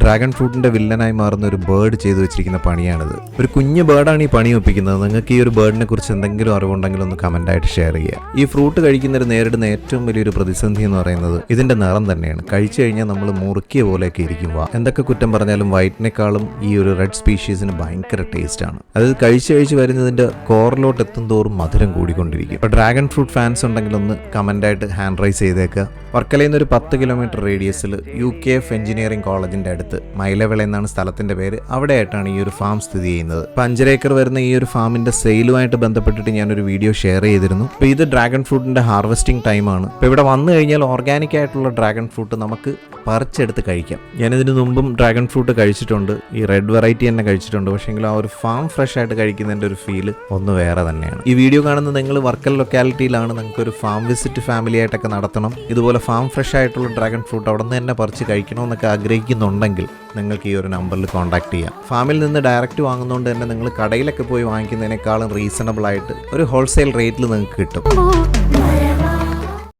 Dragon ഫ്രൂട്ടിന്റെ വില്ലനായി മാറുന്ന ഒരു bird ചെയ്തു വെച്ചിരിക്കുന്ന പണിയാണിത്. ഒരു കുഞ്ഞു ബേർഡാണ് ഈ പണി ഒപ്പിക്കുന്നത്. നിങ്ങൾക്ക് ഈ ഒരു ബേർഡിനെ കുറിച്ച് എന്തെങ്കിലും അറിവുണ്ടെങ്കിൽ ഒന്ന് കമന്റ് ആയിട്ട് ഷെയർ ചെയ്യുക. ഈ ഫ്രൂട്ട് കഴിക്കുന്നവർ നേരിടുന്ന ഏറ്റവും വലിയൊരു പ്രതിസന്ധി എന്ന് പറയുന്നത് ഇതിന്റെ നിറം തന്നെയാണ്. കഴിച്ചു കഴിഞ്ഞാൽ നമ്മൾ മുറുക്കിയ പോലെയൊക്കെ ഇരിക്കും. എന്തൊക്കെ കുറ്റം പറഞ്ഞാലും വൈറ്റിനേക്കാളും ഈ ഒരു റെഡ് സ്പീഷീസിന് ഭയങ്കര ടേസ്റ്റ് ആണ്. അതായത് കഴിച്ച് വരുന്നതിന്റെ കോറിലോട്ട് എത്തും തോറും മധുരം കൂടിക്കൊണ്ടിരിക്കും. അപ്പോൾ ഡ്രാഗൺ ഫ്രൂട്ട് ഫാൻസ് ഉണ്ടെങ്കിൽ ഒന്ന് കമന്റ് ആയിട്ട് ഹാൻഡ് റൈസ് ചെയ്തേക്കുക. വർക്കലയിൽ നിന്ന് ഒരു 10 കിലോമീറ്റർ റേഡിയസിൽ UKF എഞ്ചിനീയറിംഗ് കോളേജിന്റെ അടുത്ത് മൈലവിള എന്നാണ് സ്ഥലത്തിന്റെ പേര്. അവിടെയായിട്ടാണ് ഈ ഒരു ഫാം സ്ഥിതി ചെയ്യുന്നത്. 5.5 ഏക്കർ വരുന്ന ഈ ഒരു ഫാമിന്റെ സെയിലുമായിട്ട് ബന്ധപ്പെട്ടിട്ട് ഞാനൊരു വീഡിയോ ഷെയർ ചെയ്തിരുന്നു. അപ്പോൾ ഇത് ഡ്രാഗൺ ഫ്രൂട്ടിന്റെ ഹാർവെസ്റ്റിംഗ് ടൈമാണ്. ഇപ്പോൾ ഇവിടെ വന്നു കഴിഞ്ഞാൽ ഓർഗാനിക് ആയിട്ടുള്ള ഡ്രാഗൺ ഫ്രൂട്ട് നമുക്ക് പറിച്ചെടുത്ത് കഴിക്കാം. ഞാനിതിന് മുമ്പും ഡ്രാഗൺ ഫ്രൂട്ട് കഴിച്ചിട്ടുണ്ട്. ഈ റെഡ് വെറൈറ്റി തന്നെ കഴിച്ചിട്ടുണ്ട്. പക്ഷേങ്കിൽ ആ ഒരു ഫാം ഫ്രഷ് ആയിട്ട് കഴിക്കുന്നതിൻ്റെ ഒരു ഫീല് ഒന്ന് വേറെ തന്നെയാണ്. ഈ വീഡിയോ കാണുന്നത് നിങ്ങൾ വർക്കൽ ലൊക്കാലിറ്റിയിലാണ്. നിങ്ങൾക്ക് ഒരു ഫാം വിസിറ്റ് ഫാമിലി ആയിട്ടൊക്കെ നടത്തണം. ഇതുപോലെ ഫാം ഫ്രഷ് ആയിട്ടുള്ള ഡ്രാഗൺ ഫ്രൂട്ട് അവിടെ നിന്ന് തന്നെ പറിച്ച് കഴിക്കണമെന്നൊക്കെ ആഗ്രഹിക്കുന്നുണ്ടെങ്കിൽ നിങ്ങൾക്ക് ഈ ഒരു നമ്പറിൽ കോൺടാക്ട് ചെയ്യാം. ഫാമിൽ നിന്ന് ഡയറക്റ്റ് വാങ്ങുന്നതുകൊണ്ട് തന്നെ നിങ്ങൾ കടയിലൊക്കെ പോയി വാങ്ങിക്കുന്നതിനേക്കാളും റീസണബിൾ ആയിട്ട് ഒരു ഹോൾസെയിൽ റേറ്റിൽ നിങ്ങൾക്ക് കിട്ടും.